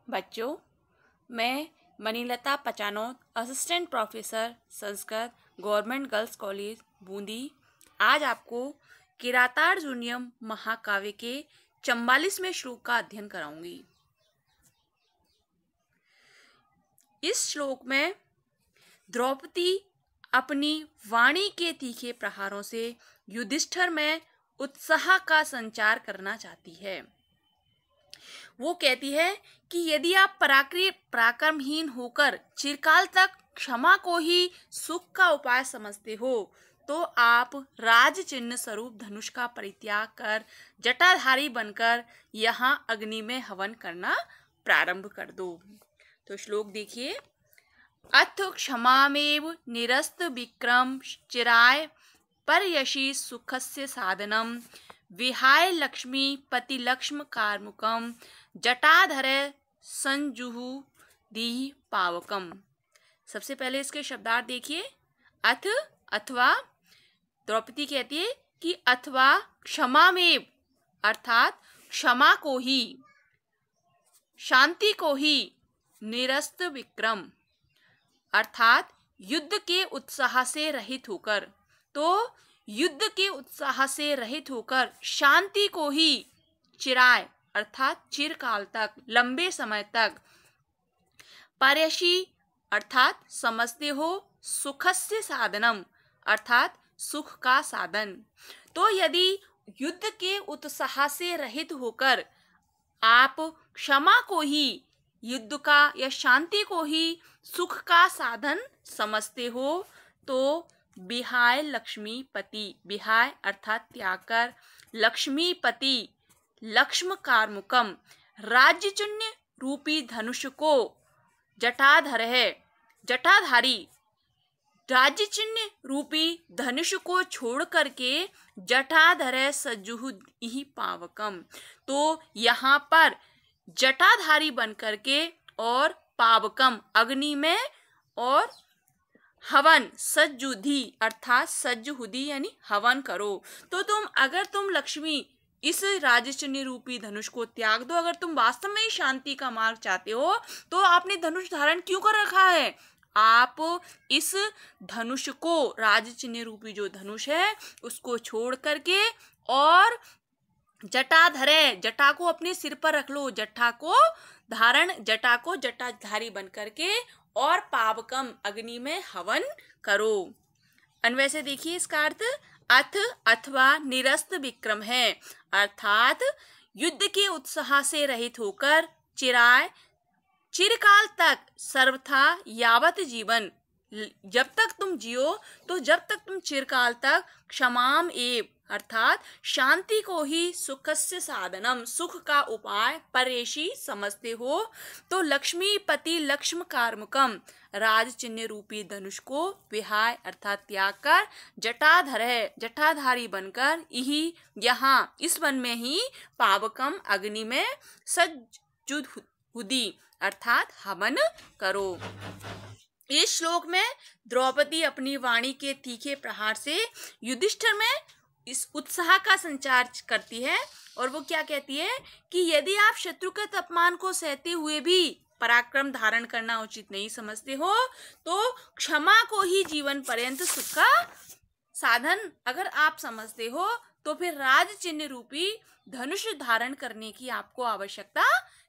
बच्चों, मैं Manilata Pachanot, assistant professor Sanskrit, government girls college Bundi, आज आपको किरातार्जुनीयम महाकाव्य के 44वें श्लोक का अध्ययन कराऊंगी। इस श्लोक में द्रौपदी अपनी वाणी के तीखे प्रहारों से युधिष्ठिर में उत्साह का संचार करना चाहती है। वो कहती है कि यदि आप पराक्रमहीन होकर चिरकाल तक क्षमा को ही सुख का उपाय समझते हो, तो आप राज चिन्ह स्वरूप धनुष का परित्याग कर जटाधारी बनकर यहाँ अग्नि में हवन करना प्रारंभ कर दो। तो श्लोक देखिए। अथ क्षमामेव निरस्त विक्रम चिराय परयशी सुखस्य साधनम विहाय लक्ष्मी पति लक्ष्म कार्मुकम जटाधरे संजुहु दी पावकम। सबसे पहले इसके शब्दार्थ देखिए। अथ अथवा, द्रौपदी कहती है कि अथवा क्षमामेव अर्थात क्षमा को ही, शांति को ही, निरस्त विक्रम अर्थात युद्ध के उत्साह से रहित होकर, तो युद्ध के उत्साह से रहित होकर शांति को ही, चिराय अर्थात चिरकाल तक, लंबे समय तक, परयशी अर्थात समझते हो, सुखस्य साधनम अर्थात सुख का साधन। तो यदि युद्ध के उत्साह से रहित होकर आप क्षमा को ही, युद्ध का या शांति को ही सुख का साधन समझते हो, तो विहाय लक्ष्मीपति, विहाय अर्थात त्याग कर, लक्ष्मीपति लक्ष्म कार्मुकम राज्यचिन्ह रूपी धनुष को जटाधर है, जटाधारी राज्य चिन्ह रूपी धनुष को छोड़ करके जटाधर सज्जुहु ही पावकम। तो यहाँ पर जटाधारी बन करके और पावकम अग्नि में, और हवन सज्जुधि अर्थात सज्जुहुदी यानी हवन करो। तो अगर तुम लक्ष्मी इस राजचिन्ह रूपी धनुष को त्याग दो, अगर तुम वास्तव में ही शांति का मार्ग चाहते हो, तो आपने धनुष धारण क्यों कर रखा है? आप इस धनुष को, राजचिन्ह रूपी जो धनुष है, उसको छोड़ करके और जटाधरे, जटा को अपने सिर पर रख लो, जटा को जटाधारी बन करके और पावकम अग्नि में हवन करो। अन्वय से देखिए इसका अर्थ। अथ अथवा निरस्त विक्रम है अर्थात युद्ध के उत्साह से रहित होकर चिरकाल तक, सर्वथा यावत जीवन, जब तक तुम जियो, तो जब तक तुम चिरकाल तक क्षमाम एव अर्थात शांति को ही सुखस्य साधनम, सुख का उपाय, परेशी समझते हो, तो लक्ष्मीपति लक्ष्म कार्मुकम राज चिन्ह रूपी धनुष को विहाय अर्थात त्याग कर जटाधारी बनकर यही यहाँ इस वन में ही पावकम अग्नि में सज्जुहुदी अर्थात हवन करो। इस श्लोक में द्रौपदी अपनी वाणी के तीखे प्रहार से युधिष्ठिर में इस उत्साह का संचार करती है, और वो क्या कहती है कि यदि आप शत्रु के अपमान को सहते हुए भी पराक्रम धारण करना उचित नहीं समझते हो, तो क्षमा को ही जीवन पर्यंत सुख का साधन अगर आप समझते हो, तो फिर राज चिन्ह रूपी धनुष धारण करने की आपको आवश्यकता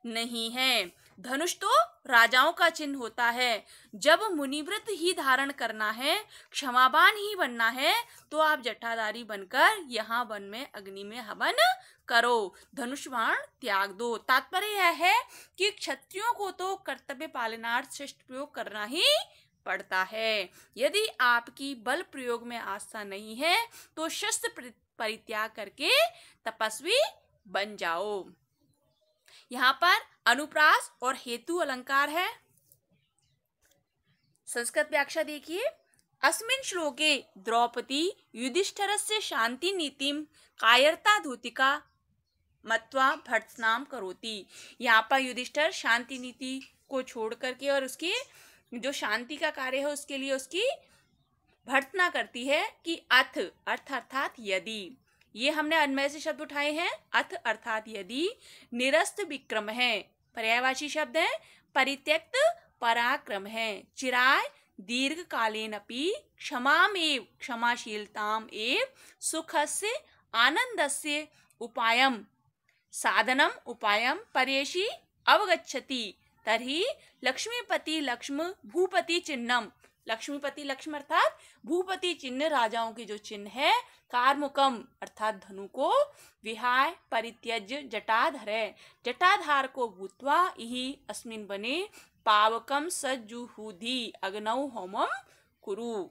नहीं है। धनुष तो राजाओं का चिन्ह होता है। जब मुनिव्रत ही धारण करना है, क्षमावान ही बनना है, तो आप जटाधारी बनकर यहाँ वन में अग्नि में हवन करो, धनुष बाण त्याग दो। तात्पर्य यह है कि क्षत्रियों को तो कर्तव्य पालनार्थ शस्त्र प्रयोग करना ही पड़ता है। यदि आपकी बल प्रयोग में आस्था नहीं है, तो शस्त्र परित्याग करके तपस्वी बन जाओ। यहाँ पर अनुप्रास और हेतु अलंकार है। संस्कृत व्याख्या देखिए। अस्मिन् श्लोके द्रौपदी युधिष्ठिरस्य शांति नीतिम कायरता धूतिका मत्वा भर्त्सनाम करोति। यहाँ पर युधिष्ठिर शांति नीति को छोड़ करके और उसकी जो शांति का कार्य है उसके लिए उसकी भर्त्सना करती है कि अथ अर्थ अर्थात यदि, ये हमने अन्वय से शब्द उठाए हैं। अथ अर्थात यदि, निरस्त विक्रम है पर्यायवाची शब्द है परित्यक्त पराक्रम है। चिराय दीर्घकालीन अपि क्षमामेव क्षमाशीलताम एव सुखस्य आनंदस्य उपायम साधनम उपायम परेशी अवगच्छति तर्हि लक्ष्मीपति लक्ष्म भूपति चिन्हम। लक्ष्मीपति लक्ष्म अर्थात भूपति चिन्ह राजाओं के जो चिन्ह है। कार्मुकम अर्थात धनु को, विहाय परित्यज्य जटाधरे जटाधार को भूत्वा इहि अस्मिन् बने पावकम सज्जुहुधि अग्नौ होमम कुरु।